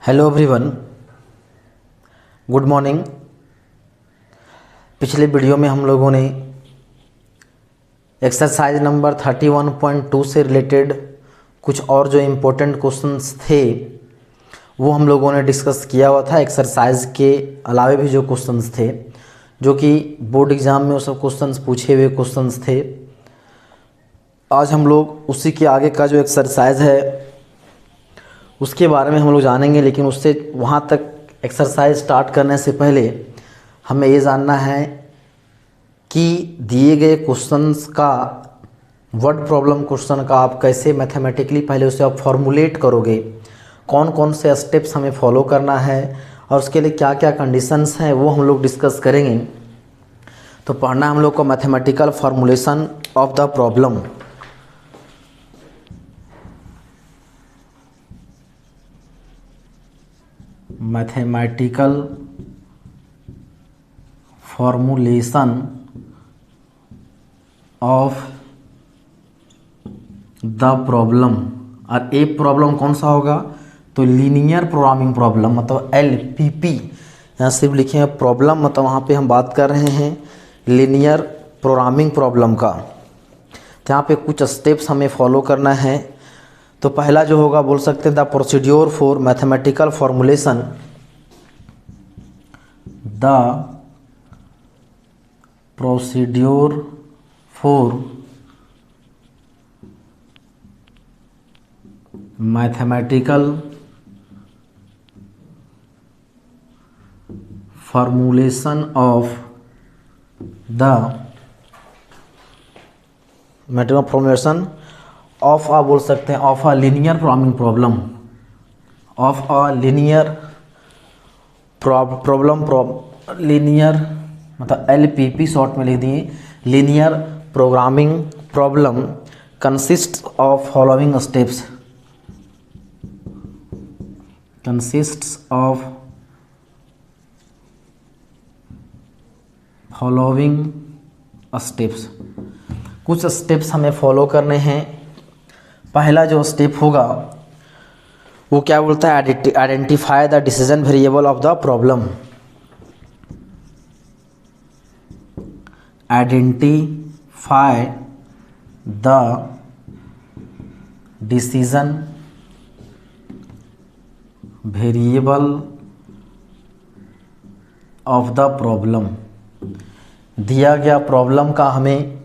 Hello everyone, good morning. पिछले video में हम लोगों ने एक्सरसाइज नंबर 31.2 से रिलेटेड कुछ और जो इम्पोर्टेंट क्वेश्चंस थे वो हम लोगों ने डिस्कस किया हुआ था। एक्सरसाइज के अलावे भी जो क्वेश्चंस थे जो कि बोर्ड एग्ज़ाम में वो सब क्वेश्चंस पूछे हुए क्वेश्चंस थे, आज हम लोग उसी के आगे का जो एक्सरसाइज है उसके बारे में हम लोग जानेंगे। लेकिन उससे वहाँ तक एक्सरसाइज स्टार्ट करने से पहले हमें ये जानना है कि दिए गए क्वेश्चंस का वर्ड प्रॉब्लम क्वेश्चन का आप कैसे मैथमेटिकली पहले उसे आप फॉर्मुलेट करोगे, कौन कौन से स्टेप्स हमें फॉलो करना है और उसके लिए क्या क्या कंडीशंस हैं वो हम लोग डिस्कस करेंगे। तो पढ़ना हम लोग को mathematical formulation of the problem. Mathematical formulation of the problem. और एक प्रॉब्लम कौन सा होगा तो लीनियर प्रोग्रामिंग प्रॉब्लम, मतलब LPP। यहाँ सिर्फ लिखे हैं प्रॉब्लम, मतलब वहाँ पे हम बात कर रहे हैं लीनियर प्रोग्रामिंग प्रॉब्लम का। तो यहाँ पे कुछ स्टेप्स हमें फॉलो करना है। तो पहला जो होगा बोल सकते हैं the procedure for mathematical formulation, the procedure for mathematical formulation of the mathematical formulation of ah बोल सकते हैं of a linear programming problem, of a linear problem linear मतलब LPP शॉर्ट में लिख दिए। Linear programming problem consist of following steps, consists of following steps. कुछ steps हमें follow करने हैं। पहला जो स्टेप होगा वो क्या बोलता है, identify the decision variable of the problem. Identify the decision variable of the problem. दिया गया प्रॉब्लम का हमें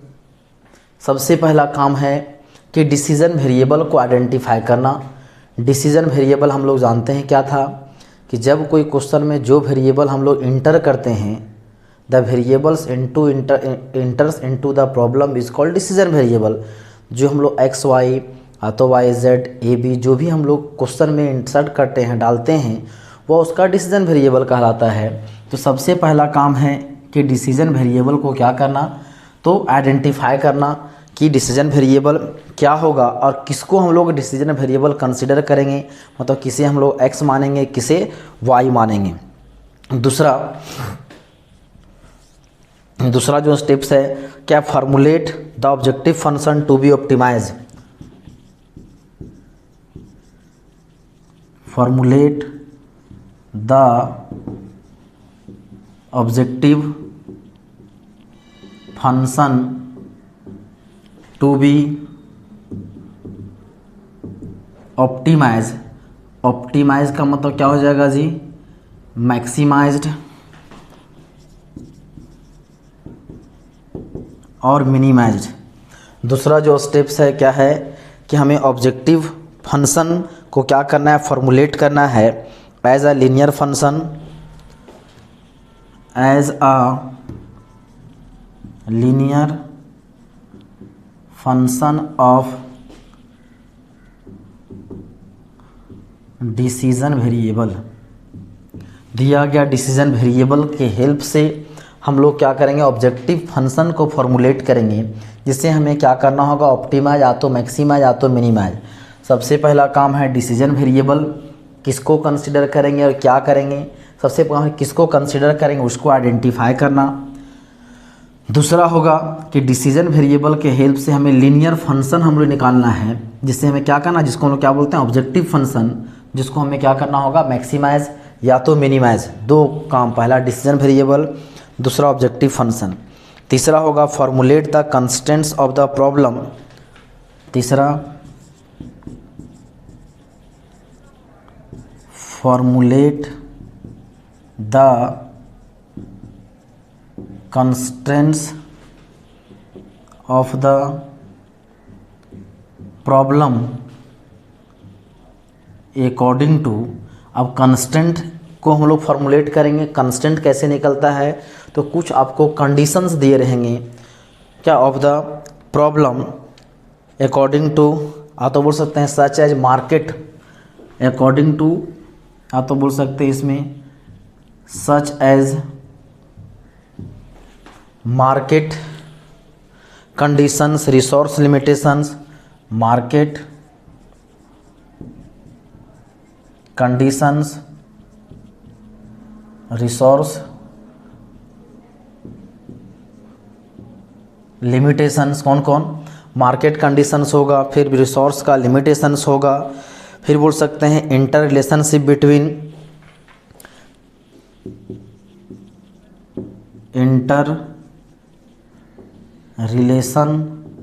सबसे पहला काम है कि डिसीजन वेरिएबल को आइडेंटिफाई करना। डिसीजन वेरिएबल हम लोग जानते हैं क्या था कि जब कोई क्वेश्चन में जो वेरिएबल हम लोग इंटर करते हैं, the variables इंटर्स into the problem is called decision variable. जो हम लोग x y तो y z a b जो भी हम लोग क्वेश्चन में इंसर्ट करते हैं डालते हैं वो उसका डिसीजन वेरिएबल कहलाता है। तो सबसे पहला काम है कि डिसीजन वेरिएबल को क्या करना, तो आइडेंटिफाई करना कि डिसीजन वेरिएबल क्या होगा और किसको हम लोग डिसीजन वेरिएबल कंसिडर करेंगे, मतलब किसे हम लोग x मानेंगे किसे y मानेंगे। दूसरा जो स्टेप्स है क्या, formulate the objective function to be optimise. Formulate the objective function to be optimise. Optimise का मतलब क्या हो जाएगा जी, मैक्सिमाइज्ड और मिनिमाइज्ड। दूसरा जो स्टेप्स है क्या है कि हमें ऑब्जेक्टिव फंक्शन को क्या करना है, फॉर्मुलेट करना है as a linear function, as a linear function of decision variable. दिया गया डिसीजन वेरिएबल के हेल्प से हम लोग क्या करेंगे, ऑब्जेक्टिव फंक्शन को फॉर्मुलेट करेंगे जिससे हमें क्या करना होगा, ऑप्टिमाइज या तो मैक्सिमाइज या तो मिनिमाइज। सबसे पहला काम है डिसीजन वेरिएबल किसको कंसिडर करेंगे और क्या करेंगे। सबसे पहले किसको कंसिडर करेंगे उसको आइडेंटिफाई करना। दूसरा होगा कि डिसीजन वेरिएबल के हेल्प से हमें लीनियर फंक्शन हम लोग निकालना है जिससे हमें क्या करना, जिसको हम लोग क्या बोलते हैं ऑब्जेक्टिव फंक्शन। जिसको हमें क्या करना होगा, मैक्सिमाइज या तो मिनिमाइज। दो काम, पहला डिसीजन वेरिएबल, दूसरा ऑब्जेक्टिव फंक्शन। तीसरा होगा formulate the constants of the problem. तीसरा formulate the constants of the problem according to. अब कंस्टेंट को हम लोग फॉर्मुलेट करेंगे। कंस्टेंट कैसे निकलता है, तो कुछ आपको कंडीशंस दिए रहेंगे क्या, of the problem according to, आप तो बोल सकते हैं such as market according to, आप तो बोल सकते हैं इसमें such as market conditions, resource limitations, market conditions, resource limitations. कौन कौन, मार्केट कंडीशंस होगा, फिर रिसोर्स का लिमिटेशंस होगा, फिर बोल सकते हैं inter relationship between, inter relationship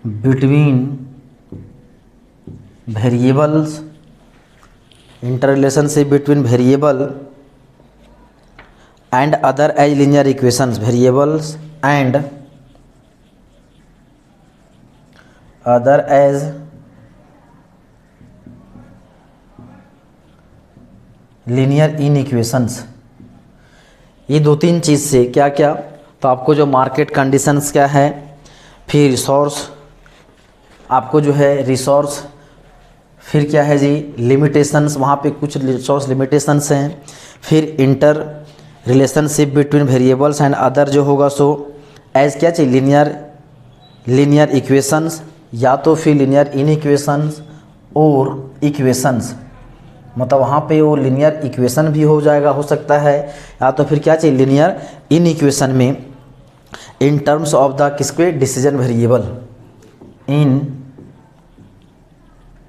between variables, inter relationship between variable and other as linear equations, variables and other as linear inequations. ये दो तीन चीज़ से क्या क्या, तो आपको जो मार्केट कंडीशंस क्या है, फिर रिसोर्स, आपको जो है रिसोर्स, फिर क्या है जी लिमिटेशंस, वहाँ पे कुछ रिसोर्स लिमिटेशंस हैं, फिर inter relationship between variables and other जो होगा सो एज क्या चाहिए, लीनियर इक्वेशंस, या तो फिर लीनियर इन इक्वेशंस और इक्वेशंस, मतलब वहाँ पे वो लीनियर इक्वेशन भी हो जाएगा, हो सकता है, या तो फिर क्या चाहिए लीनियर इन इक्वेशन में इन टर्म्स ऑफ द किसके, decision variable, in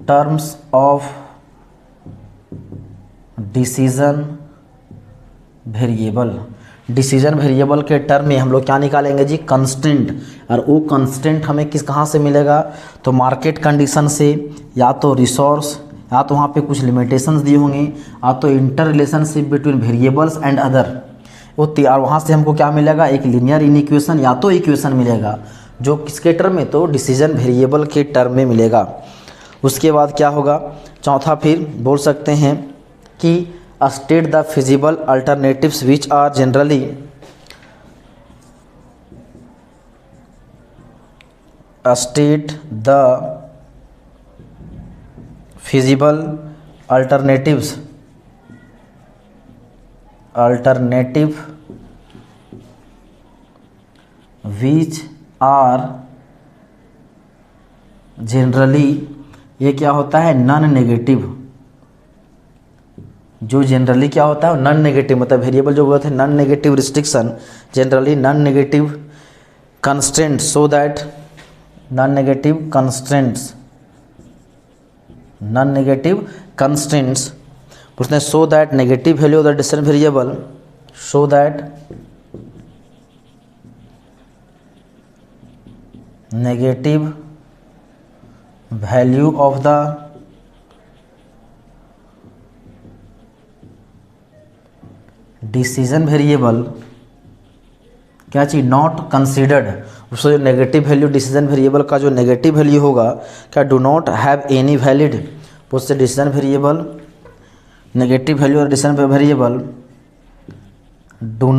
terms of decision variable. Decision variable के टर्म में हम लोग क्या निकालेंगे जी, कंस्टेंट, और वो कंस्टेंट हमें कहाँ से मिलेगा, तो मार्केट कंडीशन से, या तो रिसोर्स, या तो वहाँ पे कुछ लिमिटेशंस दिए होंगे, या तो inter relationship between variables and other, वो और वहाँ से हमको क्या मिलेगा, एक लीनियर इन इक्वेशन या तो इक्वेशन मिलेगा, जो किसके टर्म में, तो डिसीजन वेरिएबल के टर्म में मिलेगा। उसके बाद क्या होगा, चौथा फिर बोल सकते हैं कि state the feasible alternatives which are generally state the feasible alternative which are generally, ये क्या होता है, नॉन नेगेटिव, जो जनरली क्या होता है नॉन नेगेटिव, मतलब वेरिएबल जो होता है non negative restriction, generally non negative constraint, so that non negative constraints, non negative constraints पूछते हैं, so that negative value of the decision variable, so that negative value of the decision variable क्या चीज, not considered, उसका जो negative value decision variable का जो negative value होगा क्या, do not have any valid, उससे डिसीजन वेरिएबल नेगेटिव वैल्यू और decision variable do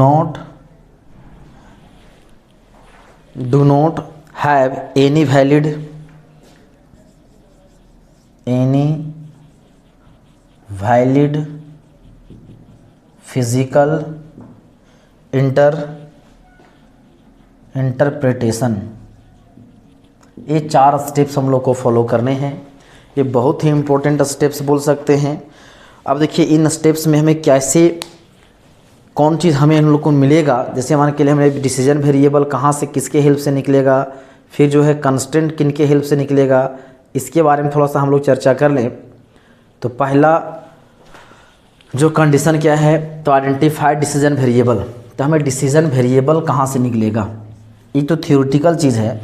not have any valid physical interpretation. ये 4 स्टेप्स हम लोग को फॉलो करने हैं, ये बहुत ही इम्पोर्टेंट स्टेप्स बोल सकते हैं। अब देखिए इन स्टेप्स में हमें कैसे कौन चीज़ हमें हम लोग को मिलेगा, जैसे मान के लिए हमें डिसीजन वेरिएबल कहाँ से किसके हेल्प से निकलेगा, फिर जो है कंस्टेंट किन के हेल्प से निकलेगा, इसके बारे में थोड़ा सा हम लोग चर्चा कर लें। तो पहला जो कंडीशन क्या है, तो आइडेंटिफाई डिसीजन वेरिएबल। तो हमें डिसीजन वेरिएबल कहाँ से निकलेगा, ये तो थ्योरेटिकल चीज़ है।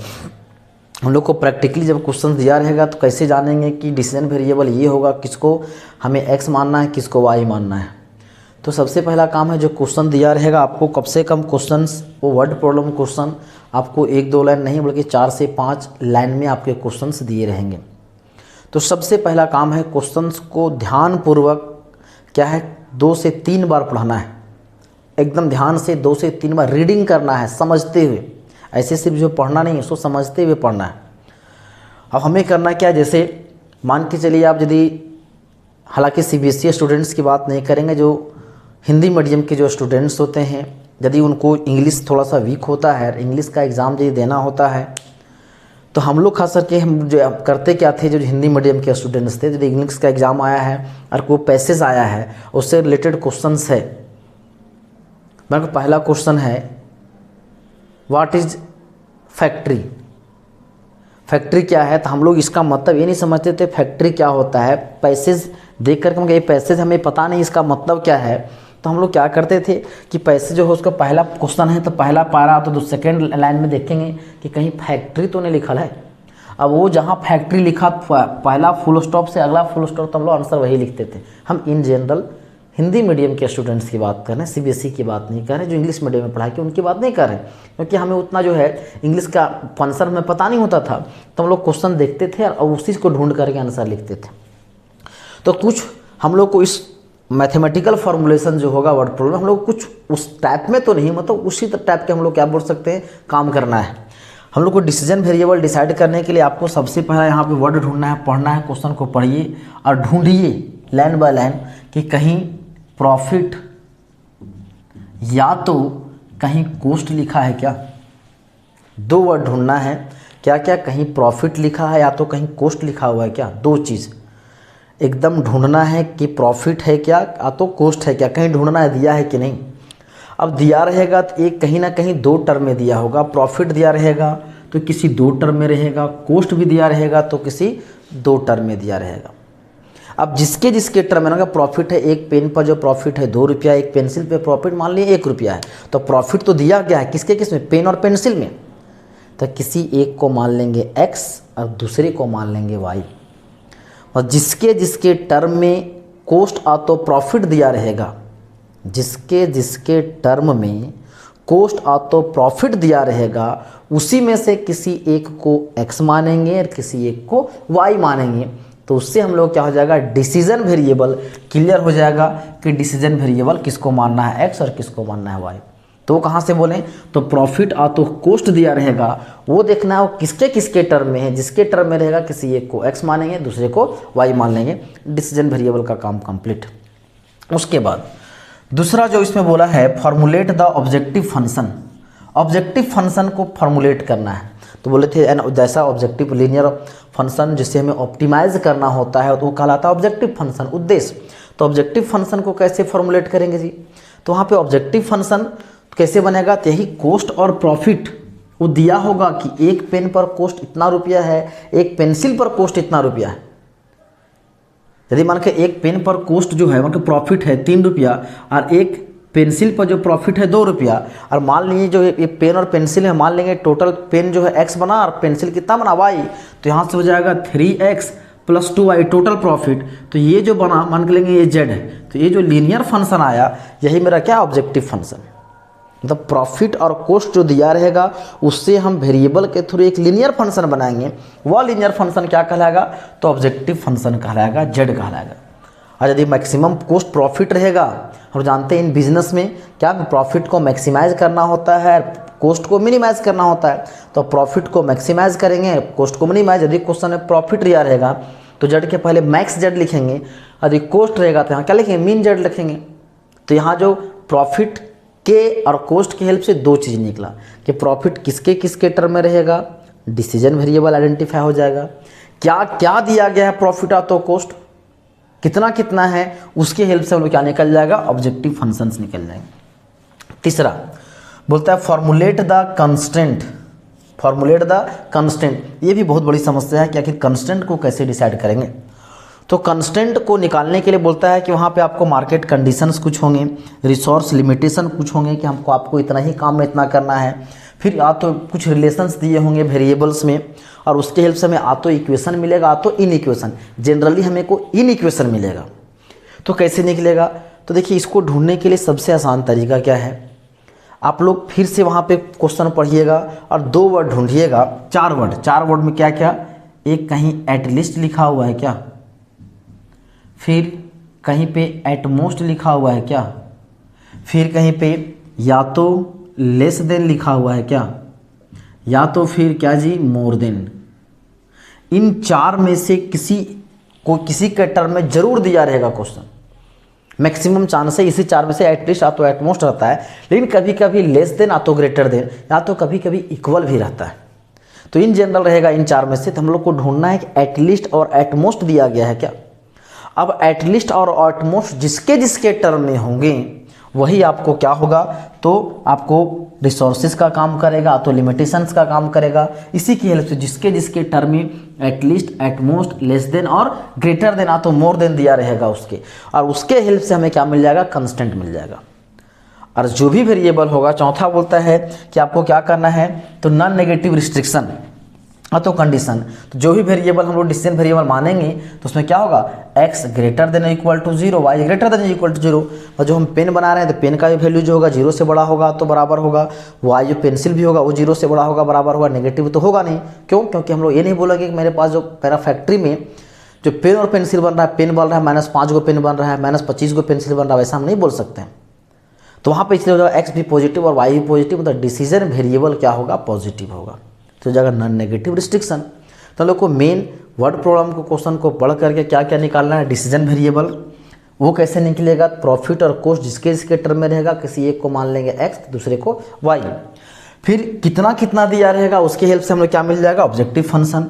हम लोग को प्रैक्टिकली जब क्वेश्चन दिया रहेगा तो कैसे जानेंगे कि डिसीजन वेरिएबल ये होगा, किसको हमें एक्स मानना है, किसको वाई मानना है। तो सबसे पहला काम है, जो क्वेश्चन दिया रहेगा आपको कम से कम क्वेश्चंस, वो वर्ड प्रॉब्लम क्वेश्चन आपको 1-2 लाइन नहीं बल्कि 4 से 5 लाइन में आपके क्वेश्चंस दिए रहेंगे। तो सबसे पहला काम है क्वेश्चंस को ध्यानपूर्वक क्या है 2 से 3 बार पढ़ना है, एकदम ध्यान से 2 से 3 बार रीडिंग करना है समझते हुए। ऐसे सिर्फ जो पढ़ना नहीं है उसको समझते हुए पढ़ना है। अब हमें करना क्या है, जैसे मान के चलिए आप यदि, हालांकि सीबीएसई स्टूडेंट्स की बात नहीं करेंगे, जो हिंदी मीडियम के जो स्टूडेंट्स होते हैं, यदि उनको इंग्लिश थोड़ा सा वीक होता है, इंग्लिश का एग्ज़ाम यदि देना होता है, तो हम लोग खास करके हम जो करते क्या थे, जो हिंदी मीडियम के स्टूडेंट्स थे, यदि इंग्लिश का एग्ज़ाम आया है और कोई पैसेज आया है उससे रिलेटेड क्वेश्चंस है, मतलब पहला क्वेश्चन है व्हाट इज़ फैक्ट्री। फैक्ट्री क्या है, तो हम लोग इसका मतलब ये नहीं समझते थे फैक्ट्री क्या होता है। पैसेज देख कर के ये पैसेज हमें पता नहीं इसका मतलब क्या है, तो हम लोग क्या करते थे कि पैसेज जो है उसका पहला क्वेश्चन है तो पहला पारा, तो सेकेंड लाइन में देखेंगे कि कहीं फैक्ट्री तो नहीं लिखा है। अब वो जहाँ फैक्ट्री लिखा पहला फुल स्टॉप से अगला फुल स्टॉप, तो हम लोग आंसर वही लिखते थे। हम इन जनरल हिंदी मीडियम के स्टूडेंट्स की बात कर रहे हैं, सीबीएसई की बात नहीं कर रहे, जो इंग्लिश मीडियम में पढ़ाई की उनकी बात नहीं कर रहे, क्योंकि हमें उतना जो है इंग्लिश का आंसर हमें पता नहीं होता था, तो हम लोग क्वेश्चन देखते थे और उसी को ढूंढ करके आंसर लिखते थे। तो कुछ हम लोग को इस मैथमेटिकल फॉर्मुलेशन जो होगा वर्ड प्रॉब्लम, हम लोग कुछ उस टाइप में तो नहीं, मतलब उसी टाइप के हम लोग क्या बोल सकते हैं काम करना है। हम लोग को डिसीजन वेरिएबल डिसाइड करने के लिए आपको सबसे पहला यहाँ पे वर्ड ढूंढना है, पढ़ना है, क्वेश्चन को पढ़िए और ढूंढिए लाइन बाय लाइन कि कहीं प्रॉफिट या तो कहीं कोस्ट लिखा है क्या। 2 वर्ड ढूंढना है, क्या क्या, कहीं प्रॉफिट लिखा है या तो कहीं कोस्ट लिखा हुआ है क्या। 2 चीज़ एकदम ढूंढना है कि प्रॉफिट है क्या या तो कोस्ट है क्या, कहीं ढूंढना है दिया है कि नहीं। अब दिया रहेगा तो एक कहीं ना कहीं 2 टर्म में दिया होगा, प्रॉफिट दिया रहेगा तो किसी 2 टर्म में रहेगा, कोस्ट भी दिया रहेगा तो किसी 2 टर्म में दिया रहेगा। अब जिसके जिसके टर्म में प्रॉफिट है, एक पेन पर जो प्रॉफिट है 2 रुपया, एक पेंसिल पे प्रॉफिट मान लीजिए 1 रुपया है, तो प्रॉफिट तो दिया गया है किसके किस में, पेन और पेंसिल में। तो किसी एक को मान लेंगे x और दूसरे को मान लेंगे y, और जिसके जिसके टर्म में कोस्ट आ तो प्रॉफिट दिया रहेगा, जिसके जिसके टर्म में कोस्ट आ तो प्रॉफिट दिया रहेगा, उसी में से किसी एक को x मानेंगे और किसी एक को y मानेंगे। तो उससे हम लोग क्या हो जाएगा, डिसीजन वेरिएबल क्लियर हो जाएगा कि डिसीजन वेरिएबल किसको मानना है x और किसको मानना है y। तो कहाँ से बोलें, तो प्रॉफिट आ तो कोस्ट दिया रहेगा, वो देखना है वो किसके किसके टर्म में है। जिसके टर्म में रहेगा किसी एक को x मानेंगे, दूसरे को y मान लेंगे, डिसीजन वेरिएबल का काम कंप्लीट। उसके बाद दूसरा जो इसमें बोला है, formulate the objective function. Objective function को फॉर्मुलेट करना है, तो बोले थे जैसा ऑब्जेक्टिव लीनियर फंक्शन जिसे हमें ऑप्टिमाइज करना होता है तो वो कहलाता है ऑब्जेक्टिव फंक्शन, उद्देश्य। तो ऑब्जेक्टिव फंक्शन को कैसे फॉर्मुलेट करेंगे जी, तो वहाँ पे ऑब्जेक्टिव फंक्शन कैसे बनेगा, तो यही कोस्ट और प्रॉफिट वो दिया होगा कि एक पेन पर कोस्ट इतना रुपया है, एक पेंसिल पर कोस्ट इतना रुपया है। यदि मान के एक पेन पर कोस्ट जो है मान के प्रॉफिट है 3 रुपया और एक पेंसिल पर जो प्रॉफिट है 2 रुपया, और मान लीजिए जो ये पेन और पेंसिल है, मान लेंगे टोटल पेन जो है x बना और पेंसिल कितना बना y, तो यहाँ से हो जाएगा 3x + 2y टोटल प्रॉफिट। तो ये जो बना मान के लेंगे ये z है, तो ये जो लीनियर फंक्शन आया यही मेरा क्या ऑब्जेक्टिव फंक्शन। मतलब प्रॉफिट और कोस्ट जो दिया रहेगा उससे हम वेरिएबल के थ्रू एक लीनियर फंक्शन बनाएंगे, वह लीनियर फंक्शन क्या कहलाएगा, तो ऑब्जेक्टिव फंक्शन कहलाएगा, z कहलाएगा। और यदि मैक्सिमम कोस्ट प्रॉफिट रहेगा, हम जानते हैं इन बिजनेस में क्या प्रॉफिट को मैक्सिमाइज करना होता है, कोस्ट को मिनिमाइज करना होता है, तो प्रॉफिट को मैक्सिमाइज करेंगे, कोस्ट को मिनिमाइज। यदि क्वेश्चन में प्रॉफिट दिया रहेगा तो जेड के पहले मैक्स जेड लिखेंगे, यदि कोस्ट रहेगा तो यहाँ क्या लिखेंगे, मीन जेड लिखेंगे। तो यहाँ जो प्रॉफिट के और कोस्ट की हेल्प से 2 चीज़ निकला कि प्रॉफिट किसके किसके टर्म में रहेगा, डिसीजन वेरिएबल आइडेंटिफाई हो जाएगा, क्या क्या दिया गया है प्रॉफिट और तो कोस्ट कितना कितना है, उसके हेल्प से हम लोग क्या निकल जाएगा, ऑब्जेक्टिव फंक्शंस निकल जाएंगे। तीसरा बोलता है formulate the constraint. Formulate the constant. ये भी बहुत बड़ी समस्या है कि आखिर कंस्टेंट को कैसे डिसाइड करेंगे। तो कंस्टेंट को निकालने के लिए बोलता है कि वहाँ पे आपको मार्केट कंडीशंस कुछ होंगे, रिसोर्स लिमिटेशन कुछ होंगे कि आपको इतना ही काम में इतना करना है, फिर या तो कुछ रिलेशंस दिए होंगे वेरिएबल्स में, और उसके हेल्प से हमें या तो इक्वेशन मिलेगा या तो इन इक्वेशन, जनरली हमें को इन इक्वेशन मिलेगा। तो कैसे निकलेगा? तो देखिए इसको ढूंढने के लिए सबसे आसान तरीका क्या है, आप लोग फिर से वहाँ पे क्वेश्चन पढ़िएगा और 2 वर्ड ढूंढिएगा, 4 वर्ड में क्या क्या, एक कहीं एटलीस्ट लिखा हुआ है क्या, फिर कहीं पे एटमोस्ट लिखा हुआ है क्या, फिर कहीं पे या तो लेस देन लिखा हुआ है क्या, या तो फिर क्या जी मोर देन। इन 4 में से किसी के टर्म में जरूर दिया रहेगा क्वेश्चन। मैक्सिमम चांस है इसी 4 में से एटलीस्ट या तो एटमोस्ट रहता है, लेकिन कभी कभी लेस देन या तो ग्रेटर देन या तो कभी कभी इक्वल भी रहता है। तो इन जनरल रहेगा इन 4 में से। तो हम लोग को ढूंढना है कि एटलीस्ट और एटमोस्ट दिया गया है क्या। अब एटलीस्ट और एटमोस्ट जिसके जिसके टर्म में होंगे वही आपको क्या होगा, तो आपको रिसोर्सेज का काम करेगा तो लिमिटेशंस का काम करेगा। इसी की हेल्प से जिसके जिसके टर्म में एटलीस्ट, एटमोस्ट, लेस देन और ग्रेटर देन या तो मोर देन दिया रहेगा उसके, और उसके हेल्प से हमें क्या मिल जाएगा, कंस्टेंट मिल जाएगा। और जो भी वेरिएबल होगा, चौथा बोलता है कि आपको क्या करना है, तो नॉन नेगेटिव रिस्ट्रिक्शन तो कंडीशन। तो जो भी वेरिएबल हम लोग डिसीजन वेरिएबल मानेंगे तो उसमें क्या होगा, x greater than equal to 0, y greater than equal to 0। और जो हम पेन बना रहे हैं तो पेन का भी वैल्यू जो होगा 0 से बड़ा होगा तो बराबर होगा, y जो पेंसिल भी होगा वो 0 से बड़ा होगा बराबर होगा, नेगेटिव तो होगा नहीं। क्यों? क्योंकि हम लोग ये नहीं बोलेंगे कि मेरे पास जो मेरा फैक्ट्री में जो पेन और पेंसिल बन रहा है, पेन बन रहा है -5 गो पेन बन रहा है, -25 गो पेंसिल बन रहा है, वैसा हम नहीं बोल सकते हैं। तो वहाँ पर इसलिए हो जाएगा x भी पॉजिटिव और y भी पॉजिटिव, मतलब डिसीजन वेरिएबल क्या होगा, पॉजिटिव होगा। तो जगह नॉन नेगेटिव रिस्ट्रिक्शन। तो हम लोग को मेन वर्ड प्रॉब्लम को क्वेश्चन को पढ़ करके क्या क्या निकालना है, डिसीजन वेरिएबल वो कैसे निकलेगा, प्रॉफिट और कॉस्ट जिसके जिसके टर्म में रहेगा, किसी एक को मान लेंगे x दूसरे को y, फिर कितना कितना दिया रहेगा उसके हेल्प से हम लोग क्या मिल जाएगा, ऑब्जेक्टिव फंक्शन।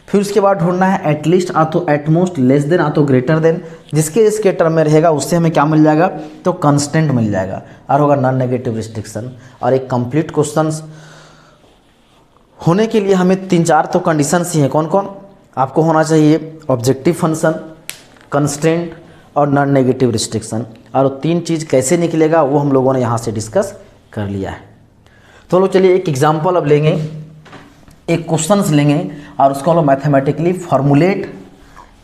फिर उसके बाद ढूंढना है एटलीस्ट आ तो एटमोस्ट, लेस देन आ तो ग्रेटर देन, जिसके जिसके टर्म में रहेगा उससे हमें क्या मिल जाएगा, तो कंस्टेंट मिल जाएगा और होगा नॉन नेगेटिव रिस्ट्रिक्शन। और एक कंप्लीट क्वेश्चन होने के लिए हमें 3-4 तो कंडीशंस ही हैं। कौन कौन आपको होना चाहिए, ऑब्जेक्टिव फंक्शन, कंस्ट्रेंट और नॉन नेगेटिव रिस्ट्रिक्शन। और 3 चीज़ कैसे निकलेगा वो हम लोगों ने यहाँ से डिस्कस कर लिया है। तो लोग चलिए एक एग्जांपल अब लेंगे, एक क्वेश्चंस लेंगे और उसको हम लोग मैथमेटिकली फॉर्मुलेट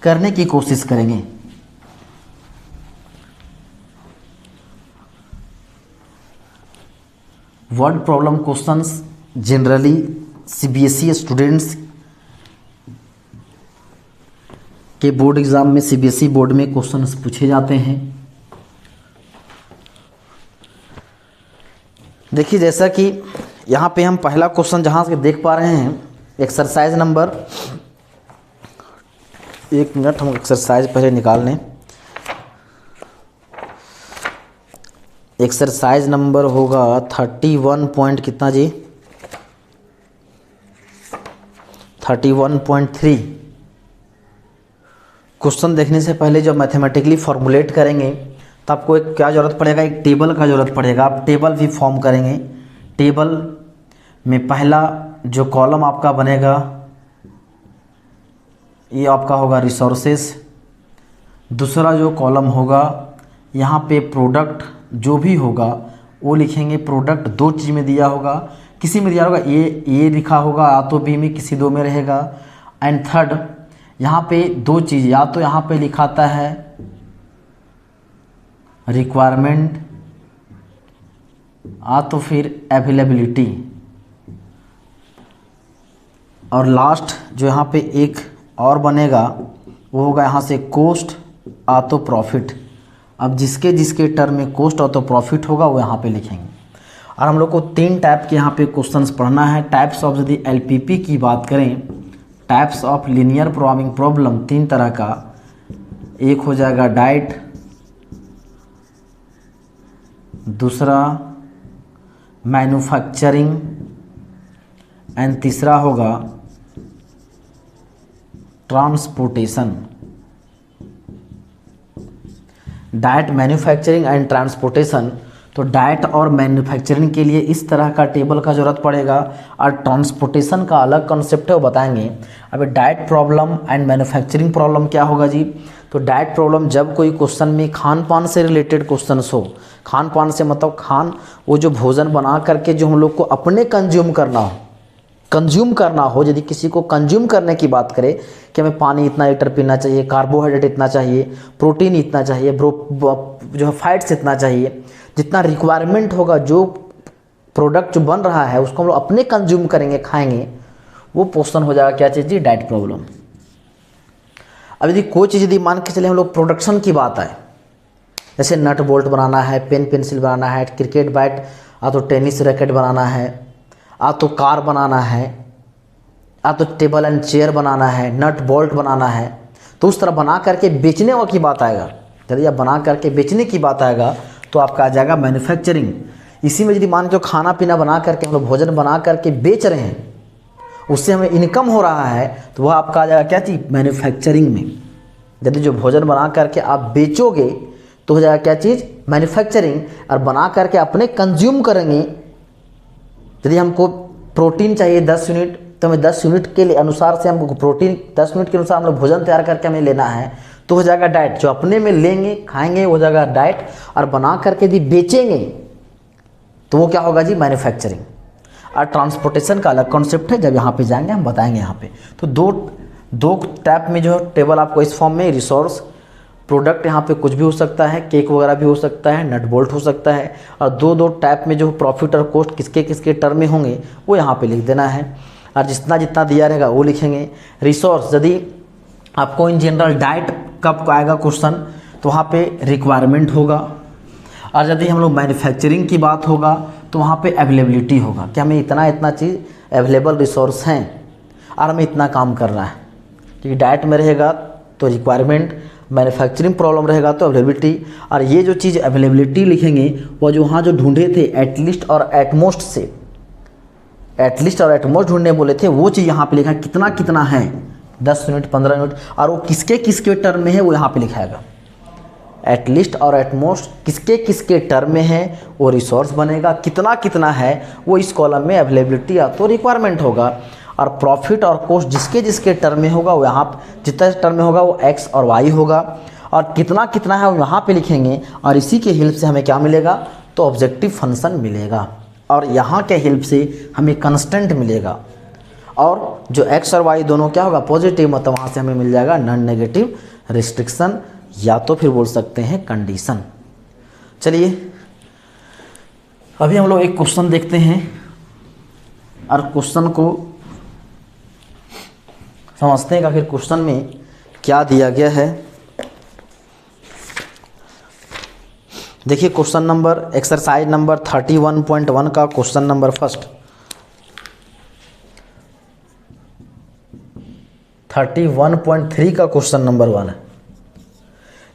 करने की कोशिश करेंगे। Word problem questions generally CBSE students के बोर्ड एग्जाम में, सीबीएसई बोर्ड में क्वेश्चंस पूछे जाते हैं। देखिए जैसा कि यहाँ पे हम पहला क्वेश्चन जहाँ से देख पा रहे हैं, एक्सरसाइज नंबर, 1 मिनट हम एक्सरसाइज पहले निकाल लें। एक्सरसाइज नंबर होगा 31 पॉइंट कितना जी, 31.3। क्वेश्चन देखने से पहले जब मैथमेटिकली फॉर्मुलेट करेंगे तो आपको एक क्या ज़रूरत पड़ेगा, एक टेबल का ज़रूरत पड़ेगा। आप टेबल भी फॉर्म करेंगे। टेबल में पहला जो कॉलम आपका बनेगा ये आपका होगा रिसोर्सेस। दूसरा जो कॉलम होगा यहाँ पे प्रोडक्ट जो भी होगा वो लिखेंगे। प्रोडक्ट 2 चीज़ में दिया होगा, किसी में दिया होगा ए लिखा होगा, या तो बी में किसी 2 में रहेगा। एंड थर्ड यहाँ पे 2 चीज़, या तो यहाँ पे लिखाता है रिक्वायरमेंट, या तो फिर अवेलेबिलिटी, और लास्ट जो यहाँ पे एक और बनेगा वो होगा यहाँ से कॉस्ट या तो प्रॉफिट। अब जिसके जिसके टर्म में कॉस्ट और तो प्रॉफिट होगा वो यहाँ पे लिखेंगे। और हम लोग को 3 टाइप के यहाँ पे क्वेश्चंस पढ़ना है। टाइप्स ऑफ यदि एलपीपी की बात करें, types of linear programming problem 3 तरह का, एक हो जाएगा डाइट, दूसरा मैन्युफैक्चरिंग एंड तीसरा होगा transportation. Diet, manufacturing and transportation. तो डाइट और मैन्युफैक्चरिंग के लिए इस तरह का टेबल का ज़रूरत पड़ेगा। और ट्रांसपोर्टेशन का अलग कॉन्सेप्ट है, वो बताएंगे। अभी diet problem and manufacturing problem क्या होगा जी? तो डाइट प्रॉब्लम जब कोई क्वेश्चन में खान पान से रिलेटेड क्वेश्चन हो, खान पान से मतलब वो जो भोजन बना करके जो हम लोग को अपने कंज्यूम करना हो, यदि किसी को कंज्यूम करने की बात करें कि हमें पानी इतना लीटर पीना चाहिए, कार्बोहाइड्रेट इतना चाहिए, प्रोटीन इतना चाहिए, जो है फैट्स इतना चाहिए, जितना रिक्वायरमेंट होगा, जो प्रोडक्ट जो बन रहा है उसको हम लोग अपने कंज्यूम करेंगे, खाएंगे, वो क्वेश्चन हो जाएगा क्या चीज़ जी? Diet problem. अब यदि कोई चीज़ यदि मान के चले हम लोग प्रोडक्शन की बात आए, जैसे नट बोल्ट बनाना है, पेन पेंसिल बनाना है, क्रिकेट बैट या तो टेनिस रैकेट बनाना है, या तो कार बनाना है, या तो टेबल एंड चेयर बनाना है, नट बोल्ट बनाना है, तो उस तरह बना करके बेचने की बात आएगा। यदि आप बना करके बेचने की बात आएगा तो आपका आ जाएगा मैन्युफैक्चरिंग। इसी में यदि मान के खाना पीना बना करके हम लोग भोजन बना करके बेच रहे हैं, उससे हमें इनकम हो रहा है, तो वह आपका आ जाएगा क्या चीज़? मैन्युफैक्चरिंग में। यदि जो भोजन बना करके आप बेचोगे तो हो जाएगा क्या चीज़? मैन्युफैक्चरिंग। और बना करके अपने कंज्यूम करेंगे, यदि हमको प्रोटीन चाहिए 10 यूनिट, तो हमें 10 यूनिट के लिए अनुसार से हमको प्रोटीन 10 यूनिट के अनुसार हम लोग भोजन तैयार करके हमें लेना है, तो हो जाएगा डाइट। जो अपने में लेंगे खाएंगे वो हो जाएगा डाइट, और बना करके यदि बेचेंगे तो वो क्या होगा जी? मैन्युफैक्चरिंग। और ट्रांसपोर्टेशन का अलग कॉन्सेप्ट है, जब यहाँ पे जाएंगे हम बताएंगे यहाँ पे। तो दो टाइप में जो टेबल आपको इस फॉर्म में, रिसोर्स प्रोडक्ट यहाँ पे कुछ भी हो सकता है, केक वगैरह भी हो सकता है, नट बोल्ट हो सकता है, और दो टाइप में जो प्रॉफिट और कॉस्ट किसके किसके टर्म में होंगे वो यहाँ पे लिख देना है। और जितना जितना दिया रहेगा वो लिखेंगे। रिसोर्स, यदि आपको इन जनरल डाइट कब आएगा क्वेश्चन, तो वहाँ पे रिक्वायरमेंट होगा। और यदि हम लोग मैन्युफैक्चरिंग की बात होगा तो वहाँ पे अवेलेबिलिटी होगा कि हमें इतना चीज़ अवेलेबल रिसोर्स हैं और हमें इतना काम करना है। क्योंकि डाइट में रहेगा तो रिक्वायरमेंट, मैन्युफैक्चरिंग प्रॉब्लम रहेगा तो अवेलेबिलिटी। और ये जो चीज़ अवेलेबिलिटी लिखेंगे वो जो वहाँ जो ढूंढे थे एटलीस्ट और एटमोस्ट से, एटलीस्ट और एटमोस्ट ढूंढने बोले थे, वो चीज़ यहाँ पे लिखा है कितना कितना है, 10 यूनिट 15 यूनिट, और वो किसके किसके टर्म में है वो यहाँ पे लिखाएगा। एटलीस्ट और एटमोस्ट किसके किसके टर्म में है वो रिसोर्स बनेगा, कितना कितना है वो इस कॉलम में अवेलेबिलिटी या तो रिक्वायरमेंट होगा। और प्रॉफिट और कॉस्ट जिसके जिसके टर्म में होगा वो यहाँ, जितना टर्म में होगा वो एक्स और वाई होगा। और कितना कितना है वो यहाँ पे लिखेंगे, और इसी के हेल्प से हमें क्या मिलेगा? तो ऑब्जेक्टिव फंक्शन मिलेगा। और यहाँ के हेल्प से हमें कंस्टेंट मिलेगा। और जो एक्स और वाई दोनों क्या होगा? पॉजिटिव, मतलब वहाँ से हमें मिल जाएगा नॉन नेगेटिव रिस्ट्रिक्शन, या तो फिर बोल सकते हैं कंडीशन। चलिए अभी हम लोग एक क्वेश्चन देखते हैं और क्वेश्चन को समझते हैं कि आखिर क्वेश्चन में क्या दिया गया है। देखिए क्वेश्चन नंबर, एक्सरसाइज नंबर 31.1 का क्वेश्चन नंबर फर्स्ट, 31.3 का क्वेश्चन नंबर 1 है।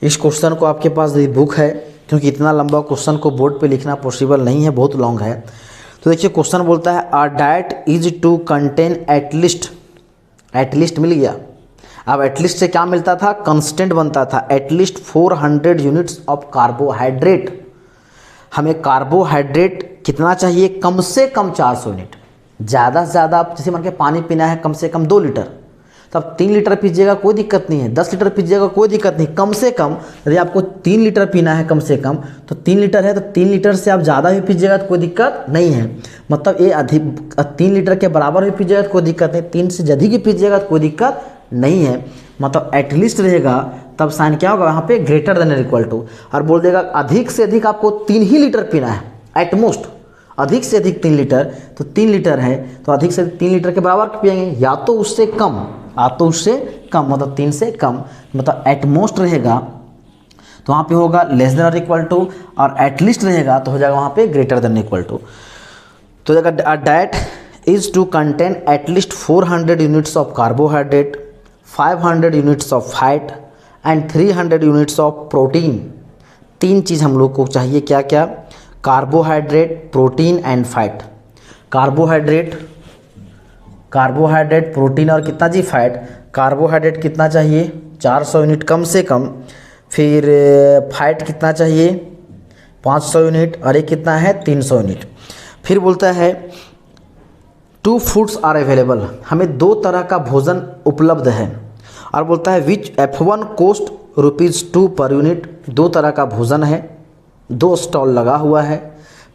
इस क्वेश्चन को आपके पास बुक है, क्योंकि इतना लंबा क्वेश्चन को बोर्ड पे लिखना पॉसिबल नहीं है, बहुत लॉन्ग है। तो देखिए क्वेश्चन बोलता है our diet is to contain at least, at least मिल गया। अब एटलीस्ट से क्या मिलता था? कांस्टेंट बनता था, एटलीस्ट 400 यूनिट्स ऑफ कार्बोहाइड्रेट। हमें कार्बोहाइड्रेट कितना चाहिए? कम से कम 400 यूनिट। ज़्यादा से ज़्यादा आप जैसे मान के पानी पीना है कम से कम 2 लीटर, तब 3 लीटर पीजिएगा कोई दिक्कत नहीं है, 10 लीटर पीजिएगा कोई दिक्कत नहीं। कम से कम यदि आपको 3 लीटर पीना है कम से कम, तो 3 लीटर है तो 3 लीटर से आप ज़्यादा भी पीजिएगा तो कोई दिक्कत नहीं है। मतलब ये अधिक 3 लीटर के बराबर भी पीजिएगा तो कोई दिक्कत नहीं, 3 से अधिक भी पीजिएगा तो कोई दिक्कत नहीं है। मतलब एटलीस्ट रहेगा तब साइन क्या होगा वहाँ पे? ग्रेटर देन और इक्वल टू। और बोल देगा अधिक से अधिक आपको 3 ही लीटर पीना है, एटमोस्ट अधिक से अधिक 3 लीटर, तो 3 लीटर है तो अधिक से 3 लीटर के बराबर पिएंगे, या तो उससे कम, या तो उससे कम, मतलब 3 से कम, मतलब एटमोस्ट रहेगा तो वहाँ पे होगा लेस देन और इक्वल टू, और एटलीस्ट रहेगा तो हो जाएगा वहाँ पे ग्रेटर देन इक्वल टू। तो जाएगा diet is to contain at least 400 units of carbohydrate, 500 units of fat and 300 units of protein. 3 चीज़ हम लोग को चाहिए, क्या क्या? Carbohydrate, protein and fat. Carbohydrate, protein और कितना जी? फैट। कार्बोहाइड्रेट कितना चाहिए? 400 यूनिट कम से कम। फिर फैट कितना चाहिए? 500 यूनिट, और ये कितना है 300 यूनिट। फिर बोलता है 2 फूड्स आर अवेलेबल, हमें 2 तरह का भोजन उपलब्ध है। और बोलता है विच F1 कोस्ट ₹2 पर यूनिट, 2 तरह का भोजन है, 2 स्टॉल लगा हुआ है।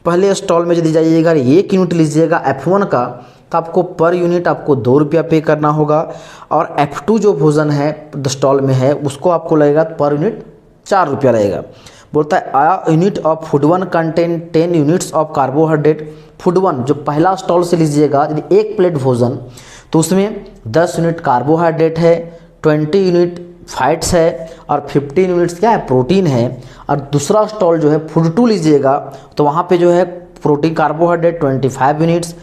पहले स्टॉल में यदि जाइएगा 1 यूनिट लीजिएगा F1 का तो आपको पर यूनिट आपको ₹2 पे करना होगा, और F2 जो भोजन है स्टॉल में है उसको आपको लगेगा पर यूनिट ₹4 लगेगा। बोलता है a unit of food 1 contain 10 units of carbohydrate. Food 1 जो पहला स्टॉल से लीजिएगा यदि 1 प्लेट भोजन तो उसमें 10 यूनिट कार्बोहाइड्रेट है, 20 यूनिट फैट्स है, और 15 यूनिट्स क्या है प्रोटीन है। और दूसरा स्टॉल जो है फूड 2 लीजिएगा तो वहाँ पे जो है protein carbohydrate 25 units,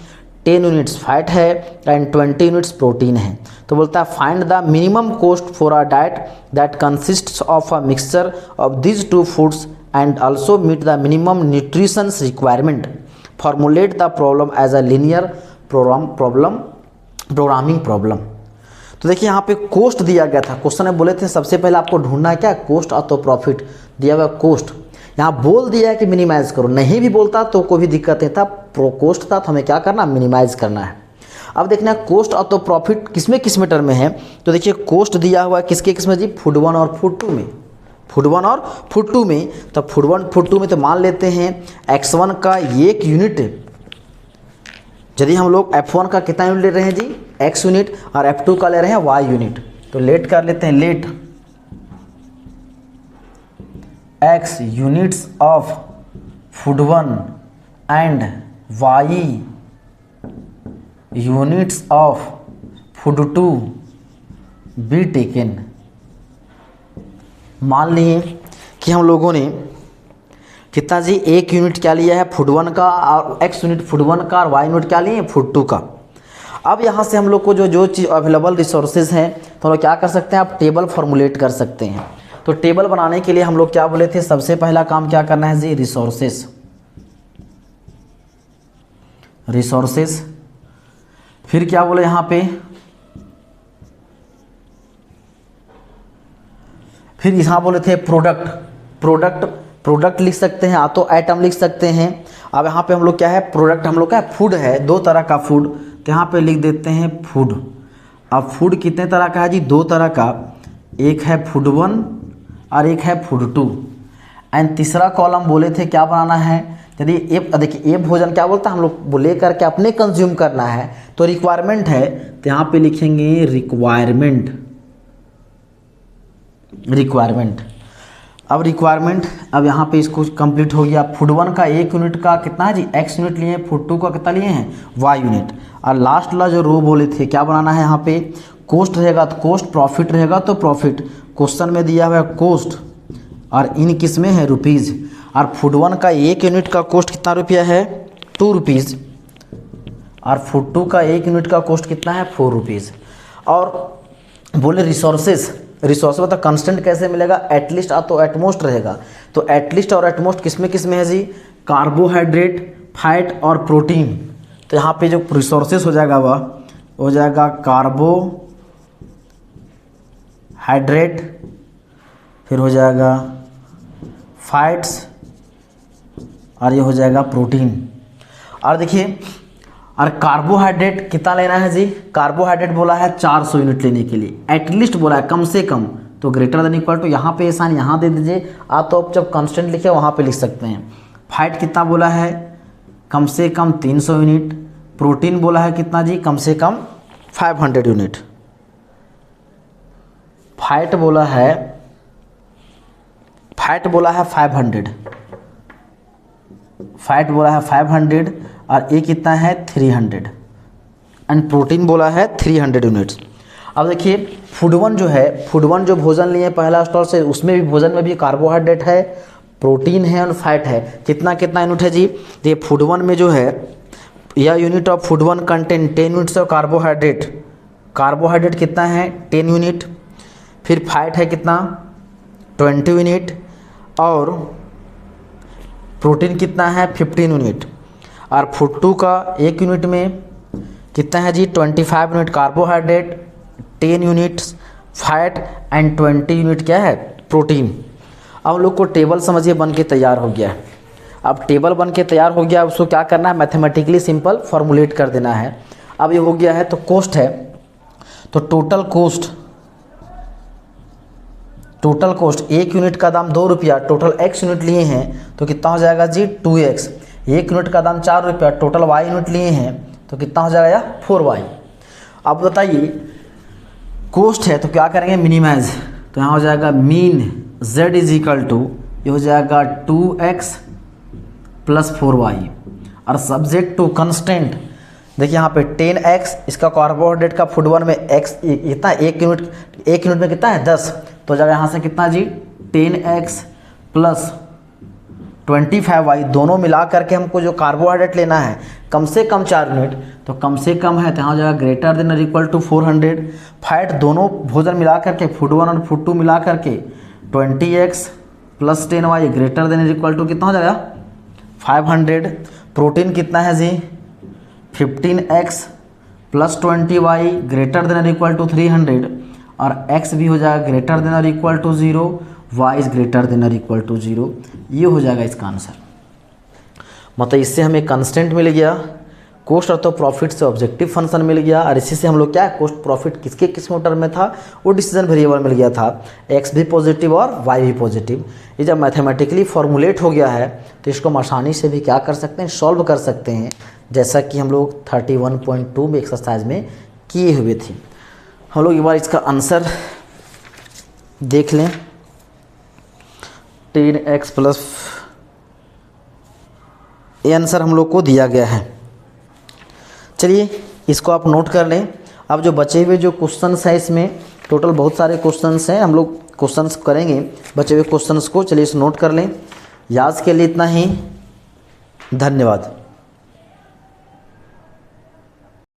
10 units fat है एंड 20 यूनिट्स प्रोटीन है। तो बोलता है find the minimum cost for a diet that consists of a mixture of these 2 foods and also meet the minimum nutritions requirement. Formulate the problem as a linear programming problem. तो देखिए यहाँ पे coast दिया गया था, question में बोले थे सबसे पहले आपको ढूंढना है क्या कोस्ट और तो प्रॉफिट, दिया हुआ कोस्ट। यहाँ बोल दिया है कि मिनिमाइज करो, नहीं भी बोलता तो कोई भी दिक्कत नहीं था, प्रो कोस्ट था तो हमें क्या करना मिनिमाइज करना है। अब देखना है कोस्ट और तो प्रॉफिट किसमें किस टर्म में है। तो देखिए कोस्ट दिया हुआ है किसके किसमें जी, फूड 1 और फूड 2 में, फूड 1 और फूड 2 में। तो फूड 1 फूड 2 में तो मान लेते हैं X1 का 1 यूनिट, यदि हम लोग F1 का कितना यूनिट ले रहे हैं जी X यूनिट, और F2 का ले रहे हैं Y यूनिट। तो लेट कर लेते हैं, let X units of food 1 and Y units of food 2 be taken. मान लिए कि हम लोगों ने कितना जी 1 यूनिट क्या लिया है फूड 1 का, और X यूनिट फूड 1 का, और Y यूनिट क्या लिए फूड 2 का। अब यहाँ से हम लोग को जो चीज़ अवेलेबल रिसोर्सेज हैं तो हम लोग क्या कर सकते हैं, आप टेबल फॉर्मुलेट कर सकते हैं। तो टेबल बनाने के लिए हम लोग क्या बोले थे, सबसे पहला काम क्या करना है जी रिसोर्सेज, रिसोर्सेज। फिर क्या बोले यहाँ पे, फिर यहाँ बोले थे प्रोडक्ट, प्रोडक्ट लिख सकते हैं, तो आइटम लिख सकते हैं। अब यहाँ पे हम लोग क्या है प्रोडक्ट, हम लोग क्या फूड है, 2 तरह का फूड, तो यहाँ पे लिख देते हैं फूड। अब फूड कितने तरह का है जी, 2 तरह का, एक है फूड 1 और एक है फूड 2। एंड तीसरा कॉलम बोले थे क्या बनाना है, यदि देखिए ए भोजन क्या बोलता है हम लोग ले करके अपने कंज्यूम करना है तो रिक्वायरमेंट है, तो यहाँ पे लिखेंगे रिक्वायरमेंट। अब रिक्वायरमेंट, अब यहाँ पे इसको कंप्लीट हो गया। फूड 1 का 1 यूनिट का कितना है जी X यूनिट लिए हैं, फूड 2 का कितना लिए हैं Y यूनिट। और लास्ट वाला जो रो बोले थे क्या बनाना है, यहाँ पे कोस्ट रहेगा तो कोस्ट, प्रॉफिट रहेगा तो प्रॉफिट। क्वेश्चन में दिया हुआ है कोस्ट और इन किस में है रुपीज़, और फूड 1 का 1 यूनिट का कोस्ट कितना रुपया है ₹2, और फूड 2 का 1 यूनिट का कोस्ट कितना है ₹4। और बोले रिसोर्सेज, रिसोर्स मतलब कंस्टेंट कैसे मिलेगा, एटलीस्ट तो एटमोस्ट रहेगा। तो एटलीस्ट और एटमोस्ट किस में है जी, कार्बोहाइड्रेट, फैट और प्रोटीन। तो यहाँ पे जो रिसोर्सेज हो जाएगा वह हो जाएगा कार्बोहाइड्रेट, फिर हो जाएगा फैट्स, और ये हो जाएगा प्रोटीन। और देखिए और कार्बोहाइड्रेट कितना लेना है जी, कार्बोहाइड्रेट बोला है 400 यूनिट लेने के लिए, एटलीस्ट बोला है कम से कम, तो ग्रेटर देन इक्वल टू यहाँ पे साइन यहाँ दे दीजिए। आप तो अब जब कांस्टेंट लिखे वहाँ पे लिख सकते हैं। फैट कितना बोला है कम से कम 300 यूनिट, प्रोटीन बोला है कितना जी कम से कम 500 यूनिट। फैट बोला है 500, फैट बोला है 500 और ये कितना है 300, एंड प्रोटीन बोला है 300 यूनिट्स। अब देखिए फूड 1 जो है, फूड 1 जो भोजन लिए पहला स्टॉल से, उसमें भी भोजन में भी कार्बोहाइड्रेट है, प्रोटीन है और फैट है। कितना यूनिट है जी, ये फूड 1 में जो है यह unit of food 1 contain 10 units of carbohydrate, carbohydrate कितना है 10 यूनिट, फिर फैट है कितना 20 यूनिट, और प्रोटीन कितना है 15 यूनिट, और फूड 2 का 1 यूनिट में कितना है जी 25 unit carbohydrate, 10 units fat and 20 unit क्या है प्रोटीन। अब लोग को टेबल समझिए बन के तैयार हो गया है। अब टेबल बन के तैयार हो गया, उसको क्या करना है, मैथमेटिकली सिंपल फॉर्मुलेट कर देना है। अब ये हो गया है तो कोस्ट है, तो टोटल कोस्ट 1 यूनिट का दाम 2 रुपया, टोटल x यूनिट लिए हैं तो कितना हो जाएगा जी 2x। 1 यूनिट का दाम 4 रुपया, टोटल y यूनिट लिए हैं तो कितना हो जाएगा 4y। अब बताइए कोस्ट है तो क्या करेंगे मिनिमाइज, तो यहाँ हो जाएगा min z is equal to, ये हो जाएगा 2x प्लस 4y, और सब्जेक्ट टू कंस्टेंट। देखिए यहाँ पे 10x, इसका कार्बोहाइड्रेट का फूड वन में x कितना 1 यूनिट में कितना है 10, तो जाएगा यहाँ से कितना जी 10x प्लस 25y, दोनों मिला करके हमको जो कार्बोहाइड्रेट लेना है कम से कम 4 यूनिट, तो कम से कम है तो यहाँ हो जाएगा ग्रेटर देन और इक्वल टू 400। फैट दोनों भोजन मिला करके फूड वन और फूड टू मिला करके 20x plus 10y greater than equal to कितना हो जाएगा 500। प्रोटीन कितना है जी 15x plus 20y greater than equal to 300, और x भी हो जाएगा ग्रेटर देन और equal to 0, y is greater than और इक्वल टू 0। ये हो जाएगा इसका आंसर। मतलब इससे हमें कंस्टेंट मिल गया, कोस्ट और तो प्रॉफिट से ऑब्जेक्टिव फंक्शन मिल गया, और इसी से हम लोग क्या कोस्ट प्रॉफिट किसके किस टर्म में था, वो डिसीजन वेरिएबल मिल गया था, x भी पॉजिटिव और y भी पॉजिटिव। ये जब मैथमेटिकली फॉर्मुलेट हो गया है तो इसको हम आसानी से भी क्या कर सकते हैं, सॉल्व कर सकते हैं, जैसा कि हम लोग 31.2 में एक्सरसाइज में किए हुए थे। हम लोग एक बार इसका आंसर देख लें। 10x प्लस, ये आंसर हम लोग को दिया गया है। चलिए इसको आप नोट कर लें। अब जो बचे हुए जो क्वेश्चंस हैं, इसमें टोटल बहुत सारे क्वेश्चंस हैं, हम लोग क्वेश्चंस करेंगे बचे हुए क्वेश्चंस को। चलिए इसे नोट कर लें। आज के लिए इतना ही, धन्यवाद।